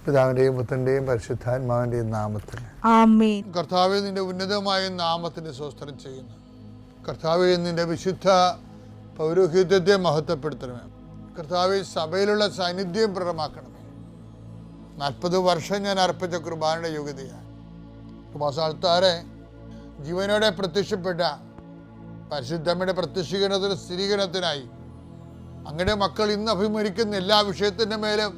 പിതാവിൻ്റെയും പുത്രൻ്റെയും പരിശുദ്ധാത്മാവിൻ്റെയും നാമത്തിൽ ആമേൻ. കർത്താവേ, നിന്റെ ഉന്നതമായ നാമത്തിന് സ്വസ്ത്രം ചെയ്യുന്നു. കർത്താവേ, നിന്റെ വിശുദ്ധ പൗരോഹിത്യത്തെ മഹത്വപ്പെടുത്തണമേ. കർത്താവേ, സഭയിലുള്ള സാന്നിധ്യം പ്രകടമാക്കണമേ. 40 വർഷം ഞാൻ അർപ്പിച്ച കുർബാനയുടെ യോഗ്യതയാണ്. കൃപാസ്ഥാനത്താറെ ജീവനോടെ പ്രത്യക്ഷപ്പെട്ട പരിശുദ്ധമ്മയുടെ പ്രത്യക്ഷീകരണത്തിന് സ്ഥിരീകരണത്തിനായി അങ്ങയുടെ മക്കൾ ഇന്ന് അഭിമുഖിക്കുന്ന എല്ലാ വിഷയത്തിൻ്റെ മേലും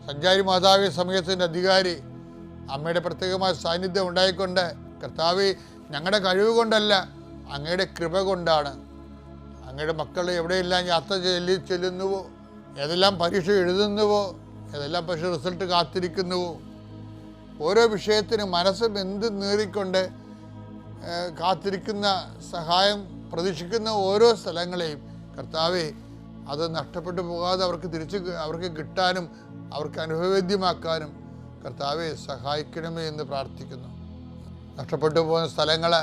സഞ്ചാരി മാതാവി സമയത്തിൻ്റെ അധികാരി അമ്മയുടെ പ്രത്യേകമായ സാന്നിധ്യം ഉണ്ടായിക്കൊണ്ട് കർത്താവെ, ഞങ്ങളുടെ കഴിവ് കൊണ്ടല്ല, അങ്ങയുടെ കൃപ കൊണ്ടാണ് അങ്ങയുടെ മക്കൾ എവിടെയെല്ലാം യാത്ര ചെല്ലുന്നുവോ, ഏതെല്ലാം പരീക്ഷ എഴുതുന്നുവോ, ഏതെല്ലാം പരീക്ഷ റിസൾട്ട് കാത്തിരിക്കുന്നുവോ, ഓരോ വിഷയത്തിന് മനസ്സും എന്ത് നേറിക്കൊണ്ട് കാത്തിരിക്കുന്ന സഹായം പ്രതീക്ഷിക്കുന്ന ഓരോ സ്ഥലങ്ങളെയും കർത്താവെ, അത് നഷ്ടപ്പെട്ടു പോകാതെ അവർക്ക് കിട്ടാനും അവർക്ക് അനുഭവവേദ്യമാക്കാനും കർത്താവെ സഹായിക്കണമേ എന്ന് പ്രാർത്ഥിക്കുന്നു. നഷ്ടപ്പെട്ടു പോകുന്ന സ്ഥലങ്ങൾ,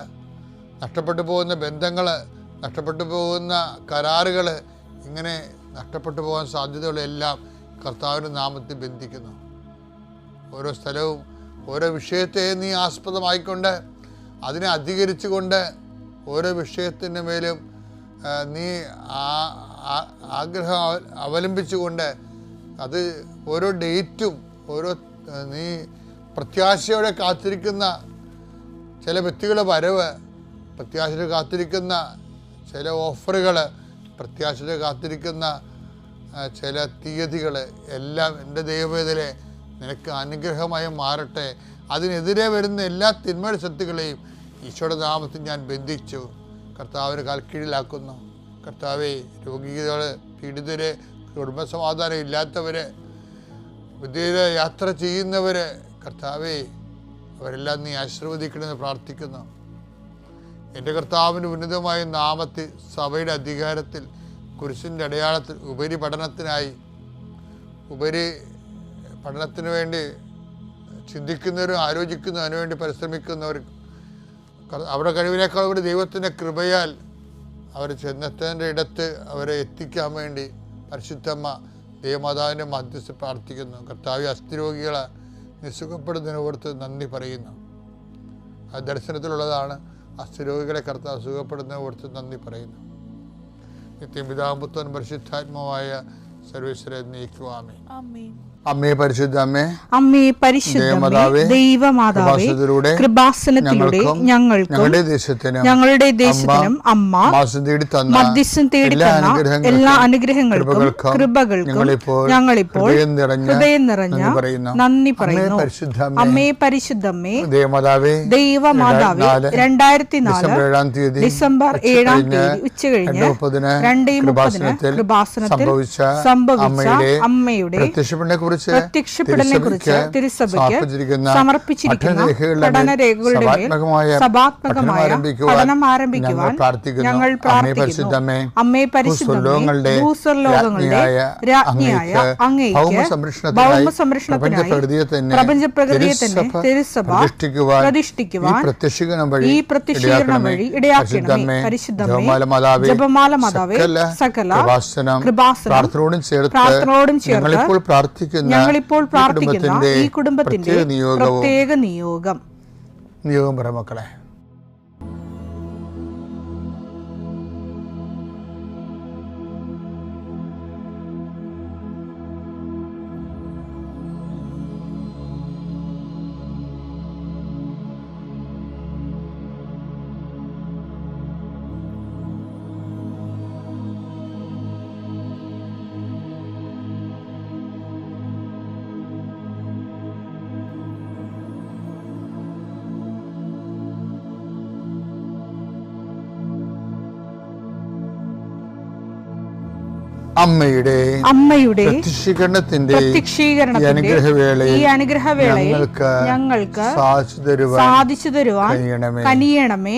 നഷ്ടപ്പെട്ടു പോകുന്ന ബന്ധങ്ങൾ, നഷ്ടപ്പെട്ടു പോകുന്ന കരാറുകൾ, ഇങ്ങനെ നഷ്ടപ്പെട്ടു പോകാൻ സാധ്യതകളെല്ലാം കർത്താവിൻ്റെ നാമത്തിൽ ബന്ധിക്കുന്നു. ഓരോ സ്ഥലവും ഓരോ വിഷയത്തെ നീ ആസ്പദമായിക്കൊണ്ട് അതിനെ അധികരിച്ചുകൊണ്ട് ഓരോ വിഷയത്തിൻ്റെ മേലും നീ ആഗ്രഹം അവലംബിച്ചുകൊണ്ട് അത് ഓരോ ഡേറ്റും ഓരോ നീ പ്രത്യാശയോടെ കാത്തിരിക്കുന്ന ചില വ്യക്തികളുടെ വരവ്, പ്രത്യാശയോടെ കാത്തിരിക്കുന്ന ചില ഓഫറുകൾ, പ്രത്യാശയോടെ കാത്തിരിക്കുന്ന ചില തീയതികൾ എല്ലാം എൻ്റെ ദൈവവേദനെ നിനക്ക് അനുഗ്രഹമായി മാറട്ടെ. അതിനെതിരെ വരുന്ന എല്ലാ തിന്മയുടെ ശക്തികളെയും ഈശോയുടെ നാമത്തിൽ ഞാൻ ബന്ധിച്ചു കർത്താവിന് കാൽക്കീഴിലാക്കുന്നു. കർത്താവെ, രോഗികൾ, പീഡിതര്, കുടുംബസമാധാനം ഇല്ലാത്തവർ, വിദേശ യാത്ര ചെയ്യുന്നവർ, കർത്താവെ, അവരെല്ലാം നീ ആശീർവദിക്കണമെന്ന് പ്രാർത്ഥിക്കുന്നു. എൻ്റെ കർത്താവിൻ്റെ ഉന്നതമായ നാമത്തിൽ സഭയുടെ അധികാരത്തിൽ കുരിശിൻ്റെ അടയാളത്തിൽ ഉപരി പഠനത്തിന് വേണ്ടി ചിന്തിക്കുന്നവരും ആലോചിക്കുന്നവരും അതിനുവേണ്ടി പരിശ്രമിക്കുന്നവരും അവരുടെ കഴിവിനേക്കാൾ കൂടി ദൈവത്തിൻ്റെ കൃപയാൽ അവർ ചെന്നെത്തേണ്ട ഇടത്ത് അവരെ എത്തിക്കാൻ വേണ്ടി പരിശുദ്ധമ്മ ദേവമാതാവിൻ്റെ മധ്യസ്ഥ പ്രാർത്ഥിക്കുന്നു. കർത്താവ്, അസ്ഥിരോഗികളെ നിസുഖപ്പെടുന്നതിനെ ഓർത്ത് നന്ദി പറയുന്നു. ആ ദർശനത്തിലുള്ളതാണ്. അസ്ഥിരോഗികളെ കർത്താവ് സുഖപ്പെടുന്നതിനെ ഓർത്ത് നന്ദി പറയുന്നു. നിത്യം പിതാവും പുത്രനും പരിശുദ്ധാത്മാവായ സർവേശ്വരനെ നയിക്കുവാമേ. അമ്മേ പരിശുദ്ധ അമ്മേ, അമ്മേ പരിശുദ്ധ ദൈവമാതാവേ, കൃപാസനത്തിലൂടെ ഞങ്ങൾക്കും ഞങ്ങളുടെ ദേശത്തിനും അമ്മ മധ്യസ്ഥം തേടി തന്ന എല്ലാ അനുഗ്രഹങ്ങൾക്കും കൃപകൾക്കും ഞങ്ങളിപ്പോൾ ഹൃദയം നിറഞ്ഞ നന്ദി പറയുന്നു. അമ്മേ പരിശുദ്ധമ്മേ ദൈവമാതാവേ, 2004 ഡിസംബർ 7 ഉച്ചകഴിഞ്ഞ് 2:30 കൃപാസനത്തിൽ സംഭവിച്ച അമ്മയുടെ പ്രത്യക്ഷപ്പെടലിനെക്കുറിച്ച് തിരുസഭയ്ക്ക് സമർപ്പിച്ചിരിക്കുന്ന പഠനരേഖകളുടെ മേൽ സഭാത്മകമായ പഠനം ആരംഭിക്കുവാൻ ഞങ്ങൾ പ്രാർത്ഥിക്കുന്നു. അമ്മേ പരിശുദ്ധമേ, ഭൂസ്വർലോകങ്ങളുടെ രാജ്ഞിയായ അങ്ങേയ്ക്ക് ഭൗമസംരക്ഷണത്തിനായി പ്രപഞ്ചപ്രകൃതിയെ തന്നെ തിരുസഭ പ്രതിഷ്ഠിക്കുവാൻ ഈ പ്രത്യക്ഷീകരണം വഴി ഇടയാക്കണമേ. പരിശുദ്ധമേ, ജപമാല മാതാവേ, സകല കൃപാസനം പ്രാർത്ഥനയോടും ചേർത്ത് ഞങ്ങളിപ്പോൾ പ്രാർത്ഥിക്കുന്ന ഈ കുടുംബത്തിന്റെ പ്രത്യേക നിയോഗം മക്കളെ. അമ്മയുടെ പ്രത്യക്ഷീകരണത്തിന്റെ ഈ അനുഗ്രഹവേളയിൽ ഞങ്ങൾക്ക് സാധിച്ചു തരുവാൻ കനിയണമേ.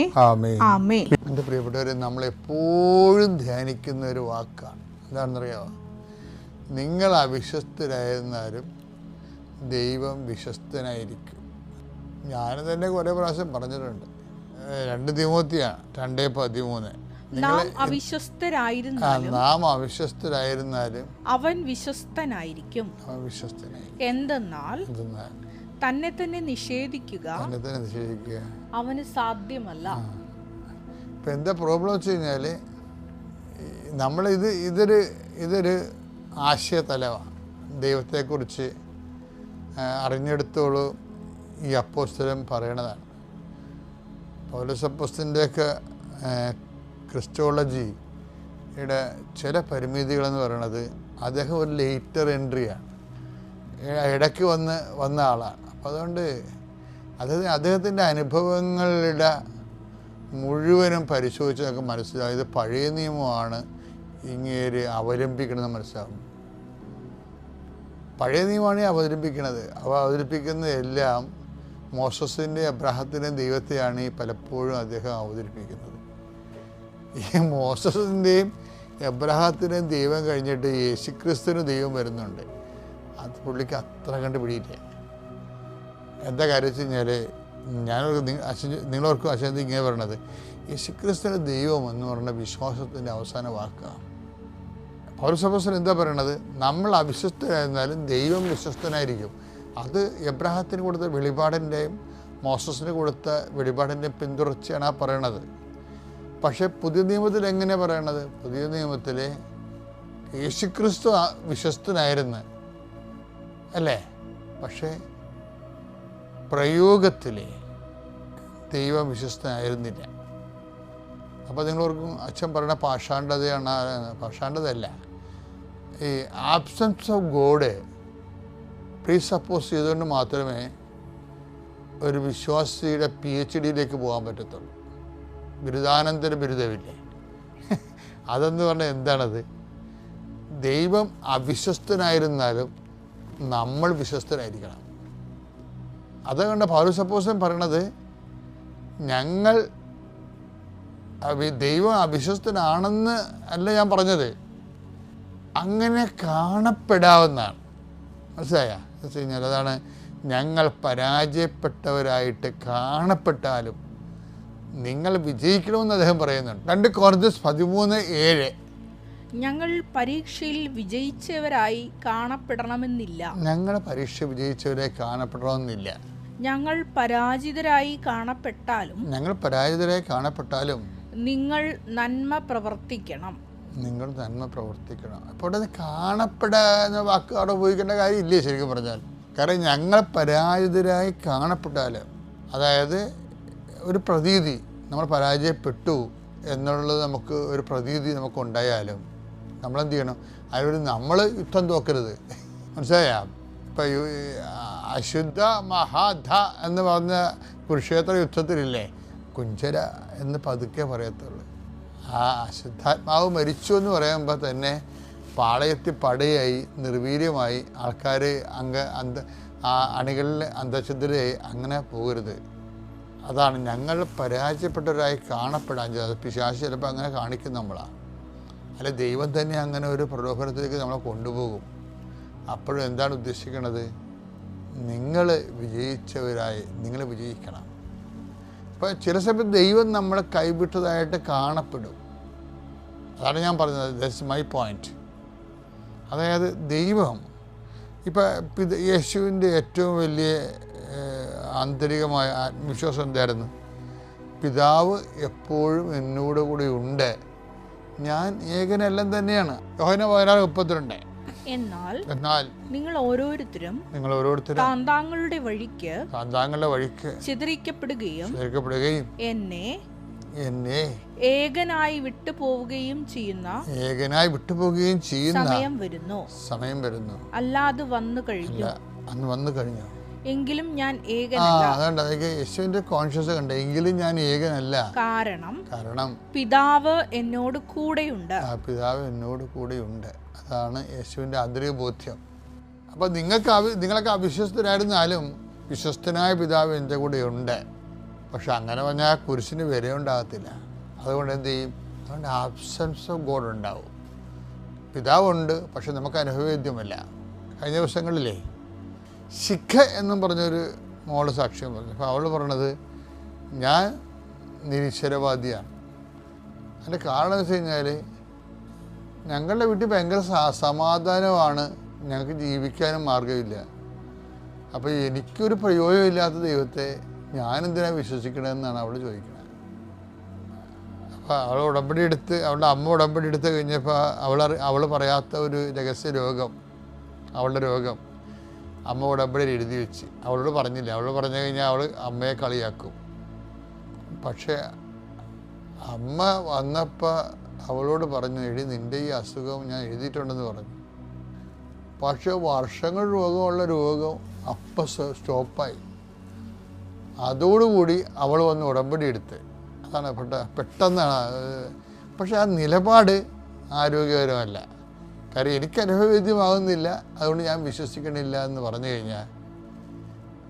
ആമേൻ. എൻ്റെ പ്രിയപ്പെട്ടവരെ, നമ്മളെപ്പോഴും ധ്യാനിക്കുന്ന ഒരു വാക്കാണ്. എന്താണെന്നറിയാമോ? നിങ്ങൾ അവിശ്വസ്തരായിരുന്നാലും ദൈവം വിശ്വസ്തനായിരിക്കും. ഞാൻ തന്നെ കുറേ പ്രാവശ്യം പറഞ്ഞിട്ടുണ്ട്. 2 തിമോത്തിയാണ് 2:13. നാം അവിശ്വസ്തരായിരുന്നാലും അവൻ വിശ്വസ്തനായിരിക്കും. എന്തെന്നാൽ തന്നെ തന്നെ നിഷേധിക്കുക അവന് സാധ്യമല്ല. ഇപ്പം എന്താ പ്രോബ്ലം വെച്ച് കഴിഞ്ഞാൽ ഇതൊരു ആശയതലമാണ്. ദൈവത്തെക്കുറിച്ച് അറിഞ്ഞെടുത്തോളൂ ഈ അപ്പോസ്തലൻ പറയണതാണ്. പൗലോസ് അപ്പോസ്തലൻ്റെയൊക്കെ ക്രിസ്റ്റോളജിയുടെ ചില പരിമിതികളെന്ന് പറയുന്നത് അദ്ദേഹം ഒരു ലേറ്റർ എൻട്രിയാണ്, ഇടയ്ക്ക് വന്ന ആളാണ്. അപ്പം അതുകൊണ്ട് അദ്ദേഹത്തിൻ്റെ അനുഭവങ്ങളുടെ മുഴുവനും പരിശോധിച്ച് നമുക്ക് മനസ്സിലാവും ഇത് പഴയ നിയമമാണ് ഇങ്ങേര് അവലംബിക്കണമെന്ന് മനസ്സിലാവും. പഴയ നിയമമാണ് അവതരിപ്പിക്കുന്നത്. അവതരിപ്പിക്കുന്നതെല്ലാം മോസസിൻ്റെയും അബ്രാഹത്തിൻ്റെയും ദൈവത്തെയാണ് പലപ്പോഴും അദ്ദേഹം അവതരിപ്പിക്കുന്നത്. ഈ മോസസിൻ്റെയും എബ്രാഹത്തിൻ്റെയും ദൈവം കഴിഞ്ഞിട്ട് യേശുക്രിസ്തുവിന് ദൈവം വരുന്നുണ്ട്. അത് പുള്ളിക്ക് അത്ര കണ്ട് പിടിയില്ല. എന്താ കാര്യം വെച്ച് കഴിഞ്ഞാൽ നിങ്ങളോർക്കും അശാന്തി ഇങ്ങനെ പറയണത് യേശുക്രിസ്തുവിൻ്റെ ദൈവം എന്ന് പറയുന്ന വിശ്വാസത്തിൻ്റെ അവസാന വാക്കാണ്. പൗലോസ് അപ്പോസ്തലൻ എന്താ പറയണത്? നമ്മൾ അവിശ്വസ്തരായിരുന്നാലും ദൈവം വിശ്വസ്തനായിരിക്കും. അത് എബ്രാഹത്തിന് കൊടുത്ത വെളിപാടിൻ്റെയും മോസസിന് കൊടുത്ത വെളിപാടിൻ്റെയും പിന്തുടർച്ചയാണ് ആ പറയണത്. പക്ഷേ പുതിയ നിയമത്തിൽ എങ്ങനെയാണ് പറയണത്? പുതിയ നിയമത്തിൽ യേശുക്രിസ്തു വിശ്വസ്തനായിരുന്നു അല്ലേ? പക്ഷേ പ്രയോഗത്തിൽ ദൈവം വിശ്വസ്തനായിരുന്നില്ല. അപ്പോൾ നിങ്ങളോർക്കും അച്ഛൻ പറയുന്ന പാഷാണ്ഡതയാണ്. പാഷാണ്ഡതയല്ല, ഈ ആബ്സെൻസ് ഓഫ് ഗോഡ് പ്രീസപ്പോസ് ചെയ്തുകൊണ്ട് മാത്രമേ ഒരു വിശ്വാസിയുടെ PhDയിലേക്ക് പോകാൻ പറ്റത്തുള്ളൂ. ബിരുദാനന്തര ബിരുദമില്ലേ? അതെന്ന് പറഞ്ഞാൽ എന്താണത്? ദൈവം അവിശ്വസ്തനായിരുന്നാലും നമ്മൾ വിശ്വസ്തരായിരിക്കണം. അതുകൊണ്ട് പൗലോസ് അപ്പോസ്തലൻ പറയണത് ഞങ്ങൾ ദൈവം അവിശ്വസ്തനാണെന്ന് അല്ല ഞാൻ പറഞ്ഞത്, അങ്ങനെ കാണപ്പെടാവുന്നതാണ്. മനസ്സിലായ? എന്ന് വെച്ച് കഴിഞ്ഞാൽ അതാണ് ഞങ്ങൾ പരാജയപ്പെട്ടവരായിട്ട് കാണപ്പെട്ടാലും നിങ്ങൾ വിജയിക്കണമെന്ന് അദ്ദേഹം പറയുന്നുണ്ട്. 2 കൊരിന്ത്യർ 13:7 ഞങ്ങൾ പരീക്ഷയിൽ വിജയിച്ചവരായി കാണപ്പെടണമെന്നില്ല. ഞങ്ങൾ പരീക്ഷ വിജയിച്ചവരായി കാണപ്പെടണമെന്നില്ല. ഞങ്ങൾ പരാജിതരായി കാണപ്പെട്ടാലും നിങ്ങൾ നന്മ പ്രവർത്തിക്കണം. അപ്പോൾ അത് കാണപ്പെടാന്ന വാക്ക് അവിടെ ഉപയോഗിക്കേണ്ട കാര്യമില്ലേ ശരിക്കും പറഞ്ഞാൽ? കാരണം ഞങ്ങൾ പരാജിതരായി കാണപ്പെട്ടാലും, അതായത് ഒരു പ്രതീതി നമ്മൾ പരാജയപ്പെട്ടു എന്നുള്ളത് നമുക്ക് ഒരു പ്രതീതി നമുക്കുണ്ടായാലും നമ്മളെന്ത് ചെയ്യണം? അതിലൊരു നമ്മൾ യുദ്ധം തോക്കരുത്. മനസ്സിലായ? ഇപ്പം അശുദ്ധ മഹാധ എന്ന് പറഞ്ഞ കുരുക്ഷേത്ര യുദ്ധത്തിലില്ലേ, കുഞ്ചര എന്ന് പതുക്കെ പറയത്തുള്ളൂ. ആ അശുദ്ധാത്മാവ് മരിച്ചു എന്ന് പറയുമ്പോൾ തന്നെ പാളയത്തിൽ പടയായി നിർവീര്യമായി ആൾക്കാർ അണികളിൽ അന്തഛിദ്രയായി അങ്ങനെ പോകരുത്. അതാണ് ഞങ്ങൾ പരാജയപ്പെട്ടവരായി കാണപ്പെടാൻ ചെയ്തത്. പിശാച് ചിലപ്പോൾ അങ്ങനെ കാണിക്കും നമ്മളാണ്. അല്ല, ദൈവം തന്നെ അങ്ങനെ ഒരു പ്രലോഭനത്തിലേക്ക് നമ്മളെ കൊണ്ടുപോകും. അപ്പോഴും എന്താണ് ഉദ്ദേശിക്കുന്നത്? നിങ്ങൾ വിജയിച്ചവരായി നിങ്ങൾ വിജയിക്കണം. ഇപ്പോൾ ചില സമയത്ത് ദൈവം നമ്മളെ കൈവിട്ടതായിട്ട് കാണപ്പെടും. അതാണ് ഞാൻ പറഞ്ഞത്. That's my point. അതായത് ദൈവം ഇപ്പം യേശുവിൻ്റെ ഏറ്റവും വലിയ ആന്തരികമായ ആത്മവിശ്വാസം എന്തായിരുന്നു? പിതാവ് എപ്പോഴും എന്നോട് കൂടി ഉണ്ട്, ഞാൻ ഏകനെല്ലാം തന്നെയാണ്. യോഹന്നാൻ 16:32. എന്നാൽ നിങ്ങൾ ഓരോരുത്തരും താന്താങ്ങളുടെ വഴിക്ക് ചിതറിക്കപ്പെടുകയും എന്നെ ഏകനായി വിട്ടുപോവുകയും ചെയ്യുന്ന സമയം വരുന്നു. അല്ലാതെ വന്നു കഴിഞ്ഞു. എങ്കിലും ഞാൻ ഏകനല്ല. യേശുവിന്റെ കോൺഷ്യസ് കണ്ട എങ്കിലും ഞാൻ ഏകനല്ല. കാരണം പിതാവ് എന്നോട് കൂടെയുണ്ട്. അതാണ് യേശുവിൻ്റെ ആന്തരിക ബോധ്യം. അപ്പോൾ നിങ്ങളൊക്കെ അവിശ്വസ്തരായിരുന്നാലും വിശ്വസ്തനായ പിതാവ് എൻ്റെ കൂടെ ഉണ്ട്. പക്ഷെ അങ്ങനെ പറഞ്ഞാൽ കുരിശിന് വില ഉണ്ടാകത്തില്ല. അതുകൊണ്ട് എന്ത് ചെയ്യും? അതുകൊണ്ട് ആബ്സെൻസ് ഓഫ് ഗോഡ് ഉണ്ടാവും. പിതാവുണ്ട്, പക്ഷെ നമുക്ക് അനുഭവവേദ്യമല്ല. കഴിഞ്ഞ ദിവസങ്ങളിലേ ശിഖ എന്നും പറഞ്ഞൊരു മോള് സാക്ഷ്യം പറഞ്ഞു. അപ്പോൾ അവൾ പറഞ്ഞത് ഞാൻ നിരീശ്വരവാദിയാണ്, അതിൻ്റെ കാരണം എന്ന് വെച്ച് കഴിഞ്ഞാൽ ഞങ്ങളുടെ വീട്ടിൽ ഭയങ്കര സമാധാനമാണ്, ഞങ്ങൾക്ക് ജീവിക്കാനും മാർഗമില്ല. അപ്പോൾ എനിക്കൊരു പ്രയോജനമില്ലാത്ത ദൈവത്തെ ഞാനെന്തിനാണ് വിശ്വസിക്കണമെന്നാണ് അവൾ ചോദിക്കുന്നത്. അപ്പോൾ അവൾ ഉടമ്പടി എടുത്ത്, അവളുടെ അമ്മ ഉടമ്പടി എടുത്ത് കഴിഞ്ഞപ്പോൾ അവൾ പറയാത്ത ഒരു രഹസ്യ രോഗം, അവളുടെ രോഗം അമ്മ ഉടമ്പടിയിൽ എഴുതി വെച്ച്. അവളോട് പറഞ്ഞില്ല. അവളോട് പറഞ്ഞു കഴിഞ്ഞാൽ അവൾ അമ്മയെ കളിയാക്കും. പക്ഷേ അമ്മ വന്നപ്പോൾ അവളോട് പറഞ്ഞു, എഴുതി നിൻ്റെ ഈ അസുഖം ഞാൻ എഴുതിയിട്ടുണ്ടെന്ന് പറഞ്ഞു. പക്ഷേ വർഷങ്ങൾ രോഗമുള്ള രോഗം അപ്പം സ്റ്റോപ്പായി. അതോടുകൂടി അവൾ വന്ന് ഉടമ്പടി എടുത്ത്. അതാണ് പെട്ടെന്നാണ്. പക്ഷെ ആ നിലപാട് ആരോഗ്യകരമല്ല. കാര്യം എനിക്ക് അനുഭവവേദ്യമാകുന്നില്ല, അതുകൊണ്ട് ഞാൻ വിശ്വസിക്കണില്ല എന്ന് പറഞ്ഞു കഴിഞ്ഞാൽ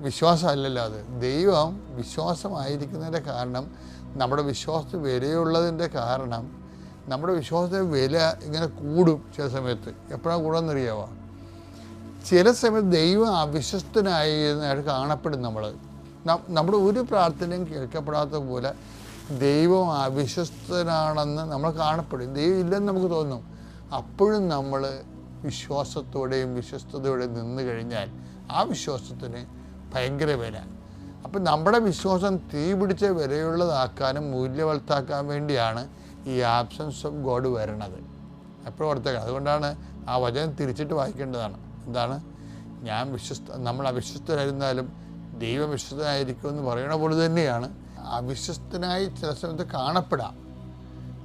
വിശ്വാസമല്ലല്ലോ അത്. ദൈവം വിശ്വാസമായിരിക്കുന്നതിൻ്റെ കാരണം, നമ്മുടെ വിശ്വാസത്തിന് വിലയുള്ളതിൻ്റെ കാരണം, നമ്മുടെ വിശ്വാസത്തിന് വില ഇങ്ങനെ കൂടും ചില സമയത്ത്. എപ്പോഴാണ് കൂടാന്നറിയാവോ? ചില സമയത്ത് ദൈവം അവിശ്വസ്തനായിട്ട് കാണപ്പെടും. നമ്മുടെ ഒരു പ്രാർത്ഥനയും കേൾക്കപ്പെടാത്ത പോലെ ദൈവം അവിശ്വസ്തനാണെന്ന് നമ്മൾ കാണപ്പെടും. ദൈവം ഇല്ലെന്ന് നമുക്ക് തോന്നും. അപ്പോഴും നമ്മൾ വിശ്വാസത്തോടെയും വിശ്വസ്തയോടെയും നിന്ന് കഴിഞ്ഞാൽ ആ വിശ്വാസത്തിന് ഭയങ്കര വില. അപ്പം നമ്മുടെ വിശ്വാസം തീ പിടിച്ച വിലയുള്ളതാക്കാനും മൂല്യവത്താക്കാൻ വേണ്ടിയാണ് ഈ ആബ്സൻസ് ഓഫ് ഗോഡ് വരണത്. എപ്പോഴും ഓർത്തേക്കണം. അതുകൊണ്ടാണ് ആ വചനം തിരിച്ചിട്ട് വായിക്കേണ്ടതാണ്. എന്താണ്? നമ്മൾ അവിശ്വസ്തരായിരുന്നാലും ദൈവം വിശ്വസ്തനായിരിക്കുമെന്ന് പറയണ പോലെ തന്നെയാണ് അവിശ്വസ്തനായി ചില സമയത്ത് കാണപ്പെടാം.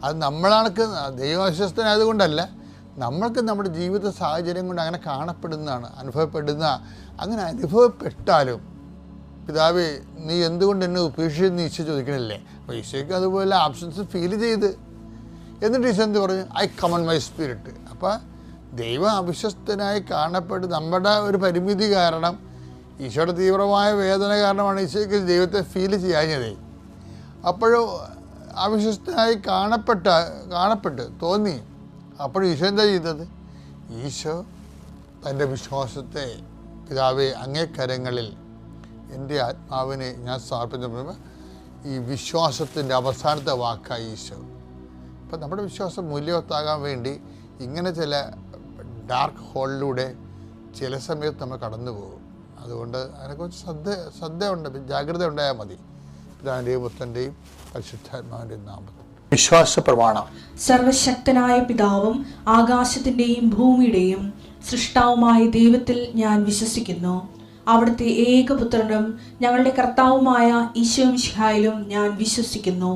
അത് നമ്മളാൾക്ക് ദൈവം അവിശ്വസ്തനായതുകൊണ്ടല്ല, നമ്മൾക്ക് നമ്മുടെ ജീവിത സാഹചര്യം കൊണ്ട് അങ്ങനെ കാണപ്പെടുന്നതാണ്, അനുഭവപ്പെടുന്ന. അങ്ങനെ അനുഭവപ്പെട്ടാലും പിതാവേ നീ എന്തുകൊണ്ട് എന്നെ ഉപേക്ഷിച്ചെന്ന് ഈശോ ചോദിക്കണില്ലേ? അപ്പോൾ ഈശോയ്ക്ക് അതുപോലെ ആബ്സൻസ് ഫീൽ ചെയ്ത്, എന്നിട്ട് ഈശോ എന്ത് പറഞ്ഞു? I come on my spirit. അപ്പോൾ ദൈവം അവിശ്വസ്തനായി കാണപ്പെട്ട് നമ്മുടെ ഒരു പരിമിതി കാരണം, ഈശോയുടെ തീവ്രമായ വേദന കാരണമാണ് ഈശോയ്ക്ക് ദൈവത്തെ ഫീൽ ചെയ്യാഞ്ഞത്. അപ്പോഴും അവിശ്വസ്തനായി കാണപ്പെട്ട് തോന്നി. അപ്പോൾ ഈശോ എന്താ ചെയ്തത്? ഈശോ തൻ്റെ വിശ്വാസത്തെ, പിതാവേ അങ്ങേ കരങ്ങളിൽ എൻ്റെ ആത്മാവിനെ ഞാൻ സമർപ്പിച്ചപ്പോൾ ഈ വിശ്വാസത്തിൻ്റെ അവസാനത്തെ വാക്കായി ഈശോ. അപ്പം നമ്മുടെ വിശ്വാസം മൂല്യവത്താകാൻ വേണ്ടി ഇങ്ങനെ ചില ഡാർക്ക് ഹോളിലൂടെ ചില സമയത്ത് നമ്മൾ കടന്നു പോകും. അതുകൊണ്ട് അതിനെക്കുറിച്ച് ശ്രദ്ധയുണ്ട്, ജാഗ്രത ഉണ്ടായാൽ മതി. പിതാവിൻ്റെയും പുത്രൻ്റെയും പരിശുദ്ധാത്മാവിൻ്റെയും നാമത്തിൽ. വിശ്വാസ പ്രമാണം. സർവശക്തനായ പിതാവും ആകാശത്തിൻ്റെയും ഭൂമിയുടെയും സൃഷ്ടാവുമായ ദൈവത്തിൽ ഞാൻ വിശ്വസിക്കുന്നു. അവിടുത്തെ ഏകപുത്രനും ഞങ്ങളുടെ കർത്താവുമായ ഈശോ മിശിഹായിലും ഞാൻ വിശ്വസിക്കുന്നു.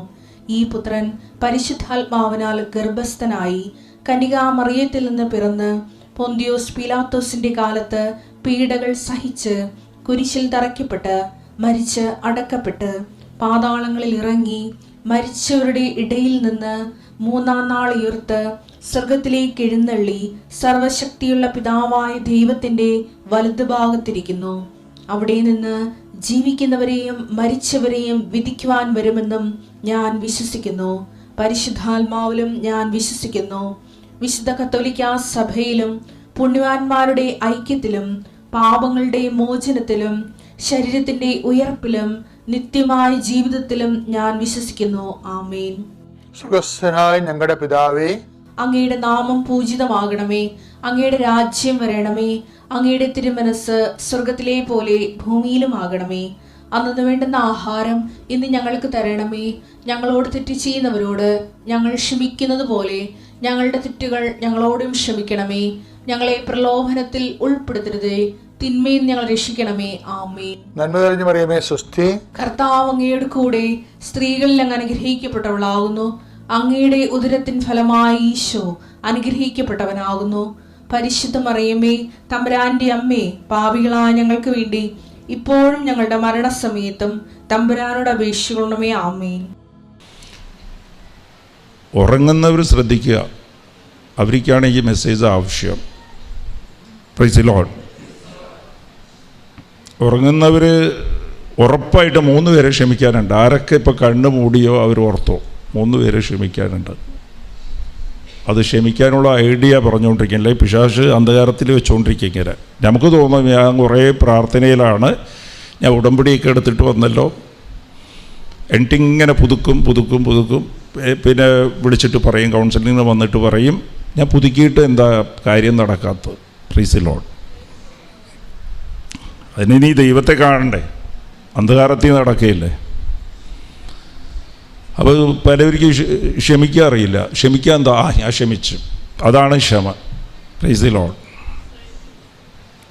ഈ പുത്രൻ പരിശുദ്ധാത്മാവിനാൽ ഗർഭസ്ഥനായി കന്യകാമറിയത്തിൽ നിന്ന് പിറന്ന് പൊന്തിയോസ് പീലാത്തോസിന്റെ കാലത്ത് പീഡകൾ സഹിച്ച് കുരിശിൽ തറയ്ക്കപ്പെട്ട് മരിച്ച് അടക്കപ്പെട്ട് പാതാളങ്ങളിൽ ഇറങ്ങി മരിച്ചവരുടെ ഇടയിൽ നിന്ന് മൂന്നാം നാൾ ഉയർത്ത് സ്വർഗത്തിലേക്ക് എഴുന്നള്ളി സർവശക്തിയുള്ള പിതാവായ ദൈവത്തിന്റെ വലതുഭാഗത്തിരിക്കുന്നു. അവിടെ നിന്ന് ജീവിക്കുന്നവരെയും മരിച്ചവരെയും വിധിക്കുവാൻ വരുമെന്നും ഞാൻ വിശ്വസിക്കുന്നു. പരിശുദ്ധാത്മാവിലും ഞാൻ വിശ്വസിക്കുന്നു. വിശുദ്ധ കത്തോലിക്കാ സഭയിലും പുണ്യവാന്മാരുടെ ഐക്യത്തിലും പാപങ്ങളുടെ മോചനത്തിലും ശരീരത്തിന്റെ ഉയർപ്പിലും നിത്യമായ ജീവിതത്തിലും ഞാൻ വിശ്വസിക്കുന്നു. ആമേൻ. സ്വർഗ്ഗസ്ഥനായ ഞങ്ങളുടെ പിതാവേ, അങ്ങയുടെ നാമം പൂജിതമാകണമേ. അങ്ങയുടെ രാജ്യം വരണമേ. അങ്ങയുടെ തിരുമനസ് സ്വർഗത്തിലെ പോലെ ഭൂമിയിലും ആകണമേ. അന്നു വേണ്ടുന്ന ആഹാരം ഇന്ന് ഞങ്ങൾക്ക് തരണമേ. ഞങ്ങളോട് തെറ്റ് ചെയ്യുന്നവരോട് ഞങ്ങൾ ക്ഷമിക്കുന്നത് പോലെ ഞങ്ങളുടെ തെറ്റുകൾ ഞങ്ങളോടും ക്ഷമിക്കണമേ. ഞങ്ങളെ പ്രലോഭനത്തിൽ ഉൾപ്പെടുത്തരുതേ, തിന്മയിൽ ഞങ്ങൾ രക്ഷിക്കണമേ. ആമേൻ. നന്മ നിറഞ്ഞ മറിയമേ സ്വസ്തി. കർത്താവ് അങ്ങയുടെ കൂടെ സ്ത്രീകളിൽ അങ്ങ് അനുഗ്രഹിക്കപ്പെട്ടവളാകുന്നു. അങ്ങയുടെ ഉദരത്തിൻ ഫലമായി ഈശോ അനുഗ്രഹിക്കപ്പെട്ടവനാകുന്നു. പരിശുദ്ധ മറിയമേ, തമ്പുരാന്റെ അമ്മേ, പാപികളായ ഞങ്ങൾക്ക് വേണ്ടി ഇപ്പോഴും ഞങ്ങളുടെ മരണസമയത്തും തമ്പുരാനോട് അപേക്ഷിക്കണമേ. ആമേൻ. ഉറങ്ങുന്നവർ ശ്രദ്ധിക്കുക, അവർക്കാണ് ഈ മെസ്സേജ് ആവശ്യം. Price the Lord. ഉറങ്ങുന്നവർ ഉറപ്പായിട്ട് 3 പേരെ ക്ഷമിക്കാനുണ്ട്. ആരൊക്കെ ഇപ്പോൾ കണ്ണ് മൂടിയോ അവർ ഓർത്തോ, 3 പേരെ ക്ഷമിക്കാനുണ്ട്. അത് ക്ഷമിക്കാനുള്ള ഐഡിയ പറഞ്ഞുകൊണ്ടിരിക്കില്ല. പിശാച് അന്ധകാരത്തിൽ വെച്ചുകൊണ്ടിരിക്കുക. നമുക്ക് തോന്നും ഞാൻ കുറേ പ്രാർത്ഥനയിലാണ്, ഞാൻ ഉടമ്പടിയൊക്കെ എടുത്തിട്ട് വന്നല്ലോ, എന്നിട്ടിങ്ങനെ പുതുക്കും. പിന്നെ വിളിച്ചിട്ട് പറയും, കൗൺസിലിങ്ങിന് വന്നിട്ട് പറയും, ഞാൻ പുതുക്കിയിട്ട് എന്താ കാര്യം നടക്കാത്തത്. Price the Lord. അതിന് നീ ദൈവത്തെ കാണണ്ടേ, അന്ധകാരത്തിൽ നടക്കുകയില്ലേ. അപ്പോൾ പലവർക്കും ക്ഷമിക്കാൻ അറിയില്ല. ക്ഷമിക്കാൻ എന്താ, ഞാൻ ക്ഷമിച്ചു, അതാണ് ക്ഷമ. Price the Lord.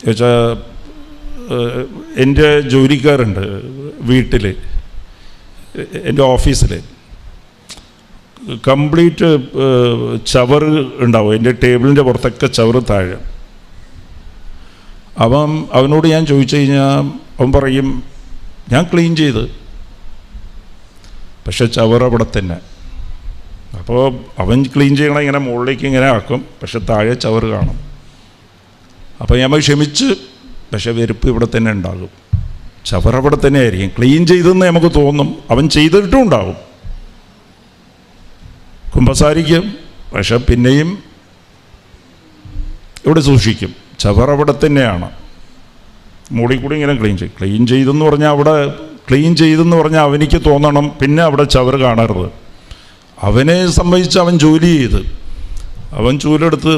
എന്നുവെച്ചാൽ എൻ്റെ ജോലിക്കാരുണ്ട് വീട്ടിൽ, എൻ്റെ ഓഫീസിൽ കംപ്ലീറ്റ് ചവറ് ഉണ്ടാവും. എൻ്റെ ടേബിളിൻ്റെ പുറത്തൊക്കെ ചവറ് താഴെ. അവനോട് ഞാൻ ചോദിച്ചു കഴിഞ്ഞാൽ അവൻ പറയും, ഞാൻ ക്ലീൻ ചെയ്ത്, പക്ഷെ ചവറ് അവിടെ തന്നെ. അപ്പോൾ അവൻ ക്ലീൻ ചെയ്യണം, ഇങ്ങനെ മുകളിലേക്ക് ഇങ്ങനെ ആക്കും, പക്ഷെ താഴെ ചവറ് കാണും. അപ്പോൾ നമ്മൾ ക്ഷമിച്ച്, പക്ഷെ വെരുപ്പ് ഇവിടെ തന്നെ ഉണ്ടാകും, ചവറ് അവിടെ തന്നെ ആയിരിക്കും. ക്ലീൻ ചെയ്തെന്ന് നമുക്ക് തോന്നും, അവൻ ചെയ്തിട്ടും ഉണ്ടാവും, കുമ്പസാരിക്കും, പക്ഷെ പിന്നെയും ഇവിടെ സൂക്ഷിക്കും, ചവറ് അവിടെ തന്നെയാണ്. മുകളിൽ കൂടി ഇങ്ങനെ ക്ലീൻ ചെയ്തെന്ന് പറഞ്ഞാൽ അവിടെ ക്ലീൻ ചെയ്തെന്ന് പറഞ്ഞാൽ അവനിക്ക് തോന്നണം പിന്നെ അവിടെ ചവറ് കാണരുത്. അവനെ സംബന്ധിച്ച് അവൻ ജോലി ചെയ്ത്, അവൻ ചൂലെടുത്ത്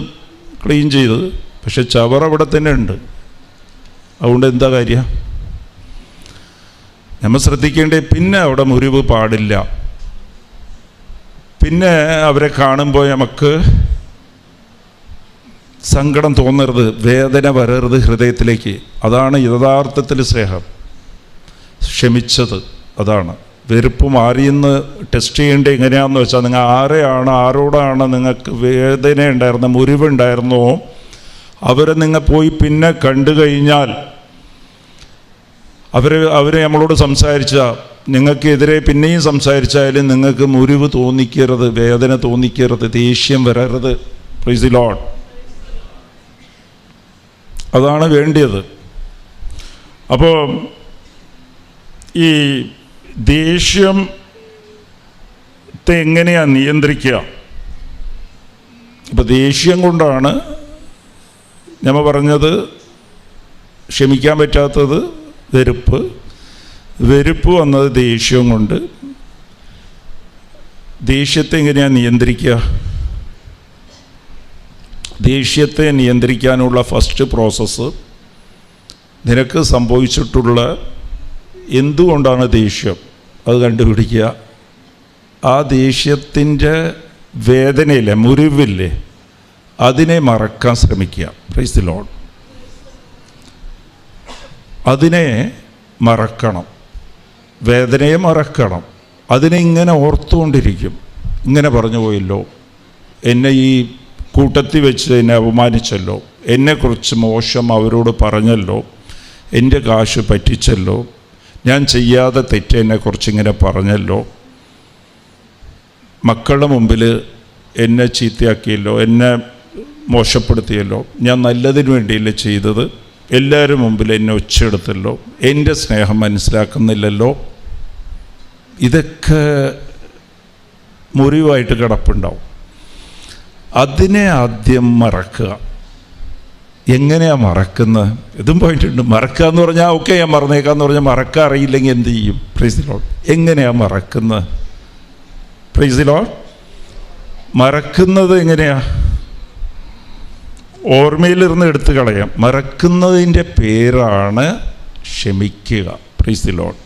ക്ലീൻ ചെയ്ത്, പക്ഷെ ചവറ് അവിടെ തന്നെ ഉണ്ട്. അതുകൊണ്ട് എന്താ കാര്യം? നമ്മൾ ശ്രദ്ധിക്കേണ്ടേ, പിന്നെ അവിടെ മുറിവ് പാടില്ല. പിന്നെ അവരെ കാണുമ്പോൾ നമുക്ക് സങ്കടം തോന്നരുത്, വേദന വരരുത് ഹൃദയത്തിലേക്ക്. അതാണ് യഥാർത്ഥത്തിൽ സ്നേഹം, ക്ഷമിച്ചത്. അതാണ് വെറുപ്പ് മാറിയെന്ന് ടെസ്റ്റ് ചെയ്യേണ്ടത് എങ്ങനെയാണെന്ന് വെച്ചാൽ, നിങ്ങൾ ആരോടാണ് നിങ്ങൾക്ക് വേദന ഉണ്ടായിരുന്ന, മുറിവുണ്ടായിരുന്നോ, അവരെ നിങ്ങൾ പോയി പിന്നെ കണ്ടു കഴിഞ്ഞാൽ അവർ നമ്മളോട് സംസാരിച്ച, നിങ്ങൾക്കെതിരെ പിന്നെയും സംസാരിച്ചാലും നിങ്ങൾക്ക് മുറിവ് തോന്നിക്കരുത്, വേദന തോന്നിക്കരുത്, ദേഷ്യം വരരുത്. Price the Lord. അതാണ് വേണ്ടിയത്. അപ്പോൾ ഈ ദേഷ്യത്തെ എങ്ങനെയാണ് നിയന്ത്രിക്കുക? ഇപ്പോൾ ദേഷ്യം കൊണ്ടാണ് നമ്മൾ പറഞ്ഞത് ക്ഷമിക്കാൻ പറ്റാത്തത് വെറുപ്പ് വന്നത് ദേഷ്യം കൊണ്ട്. ദേഷ്യത്തെ എങ്ങനെയാണ് നിയന്ത്രിക്കുക? ദേഷ്യത്തെ നിയന്ത്രിക്കാനുള്ള ഫസ്റ്റ് പ്രോസസ്സ്, നിനക്ക് സംഭവിച്ചിട്ടുള്ള എന്തുകൊണ്ടാണ് ദേഷ്യം അത് കണ്ടുപിടിക്കുക. ആ ദേഷ്യത്തിൻ്റെ വേദനയില്ലേ, മുറിവില്ലേ, അതിനെ മറക്കാൻ ശ്രമിക്കുക. Price the Lord. അതിനെ മറക്കണം, വേദനയെ മറക്കണം. അതിനെ ഇങ്ങനെ ഓർത്തുകൊണ്ടിരിക്കും. ഇങ്ങനെ പറഞ്ഞു പോയല്ലോ, എന്നെ ഈ കൂട്ടത്തിൽ വെച്ച് എന്നെ അപമാനിച്ചല്ലോ, എന്നെക്കുറിച്ച് മോശം അവരോട് പറഞ്ഞല്ലോ, എൻ്റെ കാശ് പറ്റിച്ചല്ലോ, ഞാൻ ചെയ്യാതെ തെറ്റ് എന്നെക്കുറിച്ച് ഇങ്ങനെ പറഞ്ഞല്ലോ, മക്കളുടെ മുമ്പിൽ എന്നെ ചീത്തയാക്കിയല്ലോ, എന്നെ മോശപ്പെടുത്തിയല്ലോ, ഞാൻ നല്ലതിന് വേണ്ടിയല്ലേ ചെയ്തത്, എല്ലാവരും മുമ്പിൽ എന്നെ ഒച്ചെടുത്തല്ലോ, എൻ്റെ സ്നേഹം മനസ്സിലാക്കുന്നില്ലല്ലോ. ഇതൊക്കെ മുറിവായിട്ട് കിടപ്പുണ്ടാവും. അതിനെ ആദ്യം മറക്കുക. എങ്ങനെയാണ് മറക്കുന്നത്? ഇതും പോയിട്ടുണ്ട്. മറക്കുക എന്ന് പറഞ്ഞാൽ ഓക്കെ ഞാൻ മറന്നേക്കാന്ന് പറഞ്ഞാൽ മറക്കാൻ അറിയില്ലെങ്കിൽ എന്ത് ചെയ്യും? Praise the lord. എങ്ങനെയാണ് മറക്കുന്നത്? Praise the lord. മറക്കുന്നത് എങ്ങനെയാ? ഓർമ്മയിലിരുന്ന് എടുത്തു കളയാം. മറക്കുന്നതിൻ്റെ പേരാണ് ക്ഷമിക്കുക. Praise the lord.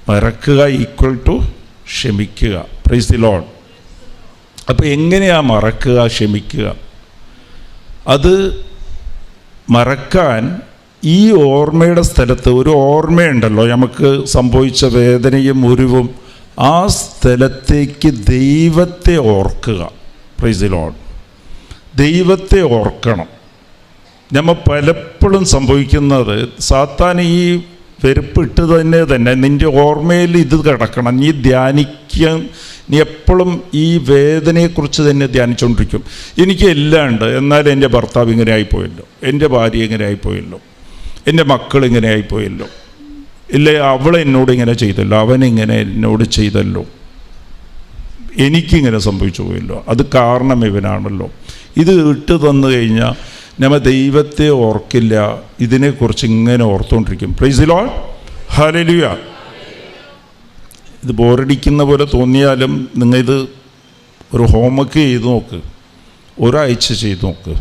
മറക്കുക ഈക്വൽ ടു ക്ഷമിക്കുക. Praise the lord. അപ്പോൾ എങ്ങനെയാണ് മറക്കുക, ക്ഷമിക്കുക? അത് മറക്കാൻ ഈ ഓർമ്മയുടെ സ്ഥലത്ത് ഒരു ഓർമ്മയുണ്ടല്ലോ, നമുക്ക് സംഭവിച്ച വേദനയും മുറിവും, ആ സ്ഥലത്തേക്ക് ദൈവത്തെ ഓർക്കുക. Price the Lord. ദൈവത്തെ ഓർക്കണം. നമ്മൾ പലപ്പോഴും സംഭവിക്കുന്നത്, സാത്താൻ ഈ വെറുപ്പിട്ട് തന്നെ നിൻ്റെ ഓർമ്മയിൽ ഇത് കിടക്കണം, നീ ധ്യാനിക്കാൻ, നീ എപ്പോഴും ഈ വേദനയെക്കുറിച്ച് തന്നെ ധ്യാനിച്ചുകൊണ്ടിരിക്കും. എനിക്ക് എല്ലാം ഉണ്ട്, എന്നാൽ എൻ്റെ ഭർത്താവ് ഇങ്ങനെ ആയിപ്പോയല്ലോ, എൻ്റെ ഭാര്യ ഇങ്ങനെ ആയിപ്പോയല്ലോ, എൻ്റെ മക്കൾ ഇങ്ങനെ ആയിപ്പോയല്ലോ, ഇല്ലേ അവൾ എന്നോട് ഇങ്ങനെ ചെയ്തല്ലോ, അവനിങ്ങനെ എന്നോട് ചെയ്തല്ലോ, എനിക്കിങ്ങനെ സംഭവിച്ചു പോയല്ലോ, അത് കാരണം ഇവനാണല്ലോ. ഇത് ഇട്ട് തന്നു കഴിഞ്ഞാൽ നമ്മൾ ദൈവത്തെ ഓർക്കില്ല, ഇതിനെക്കുറിച്ച് ഇങ്ങനെ ഓർത്തുകൊണ്ടിരിക്കും. Praise the lord. ഹല്ലേലൂയ. ഇത് ബോറടിക്കുന്ന പോലെ തോന്നിയാലും നിങ്ങൾ ഇത് ഒരു ഹോംവർക്ക് ചെയ്ത് നോക്ക്, ഒരാഴ്ച ചെയ്ത് നോക്ക്,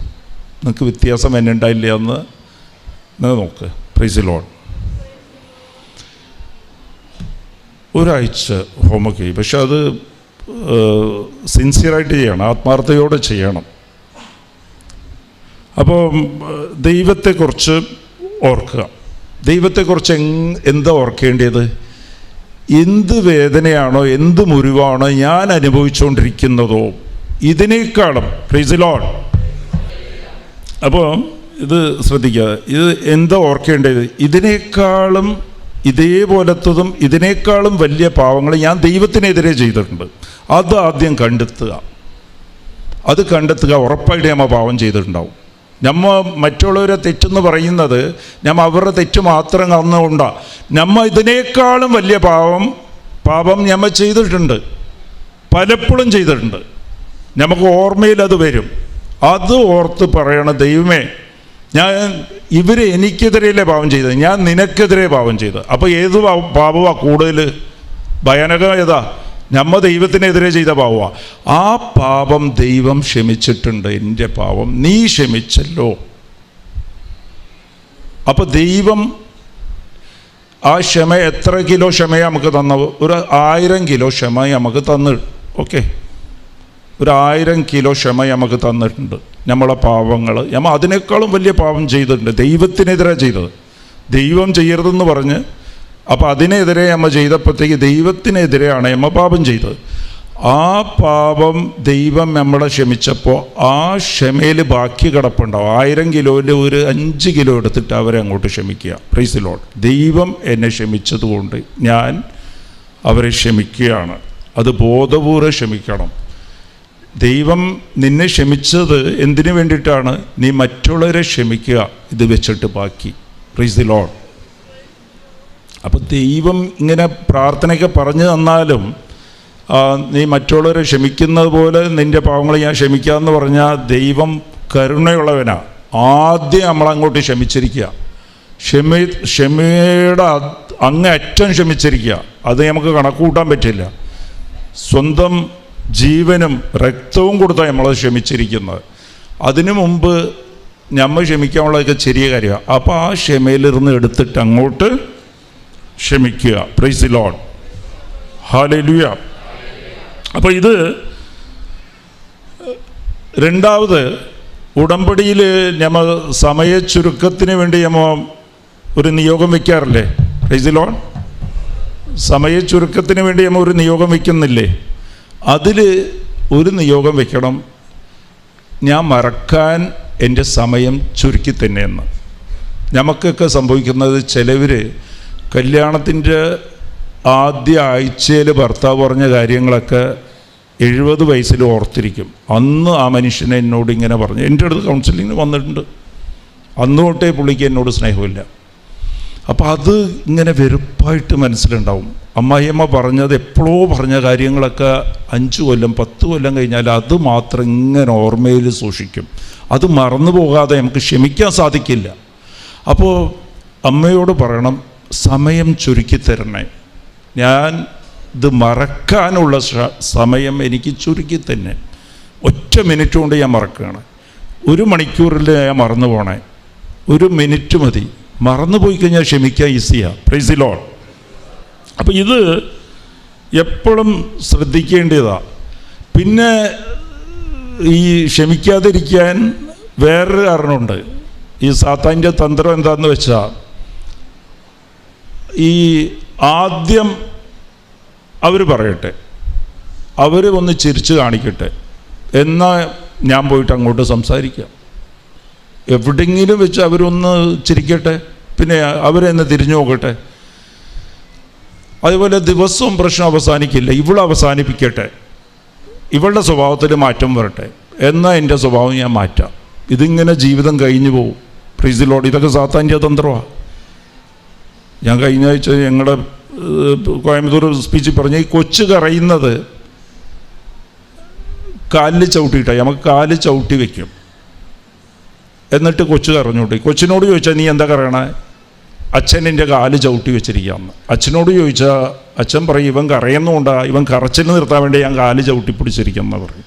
നിങ്ങൾക്ക് വ്യത്യാസം എന്നുണ്ടായില്ല എന്ന് നിങ്ങൾ നോക്ക്. Price the Lord. ഒരാഴ്ച ഹോംവർക്ക് ചെയ്യും, പക്ഷെ അത് സിൻസിയറായിട്ട് ചെയ്യണം, ആത്മാർത്ഥതയോടെ ചെയ്യണം. അപ്പോൾ ദൈവത്തെക്കുറിച്ച് ഓർക്കുക. ദൈവത്തെക്കുറിച്ച് എന്താ ഓർക്കേണ്ടത്? എന്ത് വേദനയാണോ എന്ത് മുറിവാണോ ഞാൻ അനുഭവിച്ചുകൊണ്ടിരിക്കുന്നതോ ഇതിനേക്കാളും, പ്രൈസ് ദി ലോർഡ്. അപ്പോൾ ഇത് ശ്രദ്ധിക്കുക, ഇത് എന്താ ഓർക്കേണ്ടത്? ഇതിനേക്കാളും ഇതേപോലത്തതും ഇതിനേക്കാളും വലിയ പാവങ്ങൾ ഞാൻ ദൈവത്തിനെതിരെ ചെയ്തിട്ടുണ്ട്. അത് ആദ്യം കണ്ടെത്തുക. അത് കണ്ടെത്തുക. ഉറപ്പായിട്ട് നമ്മൾ പാവം ചെയ്തിട്ടുണ്ടാവും. നമ്മ മറ്റുള്ളവരെ തെറ്റെന്ന് പറയുന്നത് നമ്മ അവരുടെ തെറ്റ് മാത്രം കാണുന്നതുകൊണ്ടാണ്. നമ്മ ഇതിനേക്കാളും വലിയ പാപം നമ്മ ചെയ്തിട്ടുണ്ട്, പലപ്പോഴും ചെയ്തിട്ടുണ്ട്. നമുക്ക് ഓർമ്മയിൽ അത് വരും. അത് ഓർത്ത് പറയണം, ദൈവമേ ഇവർ എനിക്കെതിരെയല്ലേ പാപം ചെയ്തത്, ഞാൻ നിനക്കെതിരെ പാപം ചെയ്തത്. അപ്പോൾ ഏത് പാപമാണ് കൂടുതൽ ഭയാനകം? ഏതാ? നമ്മ ദൈവത്തിനെതിരെ ചെയ്ത പാപമാണ്. ആ പാപം ദൈവം ക്ഷമിച്ചിട്ടുണ്ട്. എൻ്റെ പാപം നീ ക്ഷമിച്ചല്ലോ. അപ്പോൾ ദൈവം ആ ക്ഷമ, എത്ര കിലോ ക്ഷമയാണ് നമുക്ക് തന്നത്? ഒരു 1000 കിലോ ക്ഷമ നമുക്ക് തന്നു. ഓക്കെ, ഒരു 1000 കിലോ ക്ഷമ നമുക്ക് തന്നിട്ടുണ്ട്. നമ്മളെ പാപങ്ങൾ നമ്മൾ അതിനേക്കാളും വലിയ പാപം ചെയ്തിട്ടുണ്ട്, ദൈവത്തിനെതിരെ ചെയ്തത്. ദൈവം ചെയ്യരുതെന്ന് പറഞ്ഞ് അപ്പോൾ അതിനെതിരെ നമ്മൾ ചെയ്തപ്പോഴത്തേക്ക് ദൈവത്തിനെതിരെയാണ് നമ്മൾ പാപം ചെയ്തത്. ആ പാപം ദൈവം നമ്മളെ ക്ഷമിച്ചപ്പോൾ ആ ക്ഷമയിൽ ബാക്കി കിടപ്പുണ്ടാവും. 1000 കിലോയിൽ ഒരു 5 കിലോ എടുത്തിട്ട് അവരെ അങ്ങോട്ട് ക്ഷമിക്കുക. Praise the Lord. ദൈവം എന്നെ ക്ഷമിച്ചതുകൊണ്ട് ഞാൻ അവരെ ക്ഷമിക്കുകയാണ്. അത് ബോധപൂർവ്വം ക്ഷമിക്കണം. ദൈവം നിന്നെ ക്ഷമിച്ചത് എന്തിനു വേണ്ടിയിട്ടാണ്? നീ മറ്റുള്ളവരെ ക്ഷമിക്കുക, ഇത് വെച്ചിട്ട് ബാക്കി. Price the lord. അപ്പോൾ ദൈവം ഇങ്ങനെ പ്രാർത്ഥനയൊക്കെ പറഞ്ഞു തന്നാലും നീ മറ്റുള്ളവരെ ക്ഷമിക്കുന്നത് പോലെ നിൻ്റെ പാവങ്ങളെ ഞാൻ ക്ഷമിക്കാമെന്ന് പറഞ്ഞാൽ ദൈവം കരുണയുള്ളവനാ. ആദ്യം നമ്മളങ്ങോട്ട് ക്ഷമിച്ചിരിക്കുക, ക്ഷമയുടെ അങ്ങേയറ്റം ക്ഷമിച്ചിരിക്കുക. അത് നമുക്ക് കണക്കുകൂട്ടാൻ പറ്റില്ല. സ്വന്തം ജീവനും രക്തവും കൊടുത്താണ് നമ്മളത് ക്ഷമിച്ചിരിക്കുന്നത്. അതിനു മുമ്പ് നമ്മൾ ക്ഷമിക്കാനുള്ളതൊക്കെ ചെറിയ കാര്യമാണ്. അപ്പോൾ ആ ക്ഷമയിലിരുന്ന് എടുത്തിട്ട് അങ്ങോട്ട് ക്ഷമിക്കുക. Praise the lord. ഹല്ലേലൂയ. അപ്പോൾ ഇത് രണ്ടാമത്, ഉടമ്പടിയിൽ നമ്മൾ സമയ ചുരുക്കത്തിന് വേണ്ടി നമ്മൾ ഒരു നിയോഗം വയ്ക്കാറില്ലേ? Price the Lord. സമയ ചുരുക്കത്തിന് വേണ്ടി നമ്മൾ ഒരു നിയോഗം വയ്ക്കുന്നില്ലേ? അതിൽ ഒരു നിയോഗം വയ്ക്കണം, ഞാൻ മറക്കാൻ എൻ്റെ സമയം ചുരുക്കി തന്നെയെന്ന്. നമുക്കൊക്കെ സംഭവിക്കുന്നത്, ചിലവർ കല്യാണത്തിൻ്റെ ആദ്യ ആഴ്ചയിൽ ഭർത്താവ് പറഞ്ഞ കാര്യങ്ങളൊക്കെ 70 വയസ്സിൽ ഓർത്തിരിക്കും. അന്ന് ആ മനുഷ്യനെ എന്നോട് ഇങ്ങനെ പറഞ്ഞു. എൻ്റെ അടുത്ത് കൗൺസിലിങ്ങിന് വന്നിട്ടുണ്ട്. അന്ന് തൊട്ടേ പുള്ളിക്ക് എന്നോട് സ്നേഹമില്ല. അപ്പോൾ അത് ഇങ്ങനെ വെറുപ്പായിട്ട് മനസ്സിലുണ്ടാവും. അമ്മായിയമ്മ പറഞ്ഞത്, എപ്പോഴോ പറഞ്ഞ കാര്യങ്ങളൊക്കെ 5 കൊല്ലം 10 കൊല്ലം കഴിഞ്ഞാൽ അത് മാത്രം ഇങ്ങനെ ഓർമ്മയിൽ സൂക്ഷിക്കും. അത് മറന്നു പോകാതെ നമുക്ക് ക്ഷമിക്കാൻ സാധിക്കില്ല. അപ്പോൾ അമ്മയോട് പറയണം, സമയം ചുരുക്കി തരണേ, ഞാൻ ഇത് മറക്കാനുള്ള സമയം എനിക്ക് ചുരുക്കി തന്നെ. 1 മിനിറ്റ് കൊണ്ട് ഞാൻ മറക്കുകയാണ്. 1 മണിക്കൂറിൽ ഞാൻ മറന്നു പോണേ. 1 മിനിറ്റ് മതി. മറന്നു പോയി കഴിഞ്ഞാൽ ക്ഷമിക്കാൻ ഈസിയാണ്. Price the lord. അപ്പോൾ ഇത് എപ്പോഴും ശ്രദ്ധിക്കേണ്ടതാണ്. പിന്നെ ഈ ക്ഷമിക്കാതിരിക്കാൻ വേറൊരു കാരണമുണ്ട്. ഈ സാത്താൻ്റെ തന്ത്രം എന്താണെന്ന് വെച്ചാൽ, ഈ ആദ്യം അവർ പറയട്ടെ, അവർ ഒന്ന് ചിരിച്ച് കാണിക്കട്ടെ, എന്നാൽ ഞാൻ പോയിട്ട് അങ്ങോട്ട് സംസാരിക്കാം. എവിടെയെങ്കിലും വെച്ച് അവരൊന്ന് ചിരിക്കട്ടെ, പിന്നെ അവരെന്ന് തിരിഞ്ഞു നോക്കട്ടെ. അതുപോലെ ദിവസവും പ്രശ്നം അവസാനിക്കില്ല. ഇവൾ അവസാനിപ്പിക്കട്ടെ, ഇവളുടെ സ്വഭാവത്തിൽ മാറ്റം വരട്ടെ, എന്നാൽ എൻ്റെ സ്വഭാവം ഞാൻ മാറ്റാം. ഇതിങ്ങനെ ജീവിതം കഴിഞ്ഞു പോകും. Price the Lord. ഇതൊക്കെ സാത്താൻ്റെ തന്ത്രമാണ്. ഞാൻ കഴിഞ്ഞ ആഴ്ച ഞങ്ങളുടെ കോയമ്പത്തൂർ സ്പീച്ചിൽ പറഞ്ഞ, ഈ കൊച്ചു കറയുന്നത് കാലിൽ ചവിട്ടിയിട്ടാണ്. നമുക്ക് കാല് ചവിട്ടി വയ്ക്കും, എന്നിട്ട് കൊച്ചു കറഞ്ഞോട്ടെ. കൊച്ചിനോട് ചോദിച്ചാൽ നീ എന്താ കറയണേ? അച്ഛനിൻ്റെ കാല് ചവിട്ടി വെച്ചിരിക്കുകയെന്ന്. അച്ഛനോട് ചോദിച്ചാൽ അച്ഛൻ പറയും ഇവൻ കരയുന്നുകൊണ്ടാണ്, ഇവൻ കരച്ചിൽ നിർത്താൻ വേണ്ടി ഞാൻ കാല് ചവിട്ടി പിടിച്ചിരിക്കുമെന്ന് പറയും.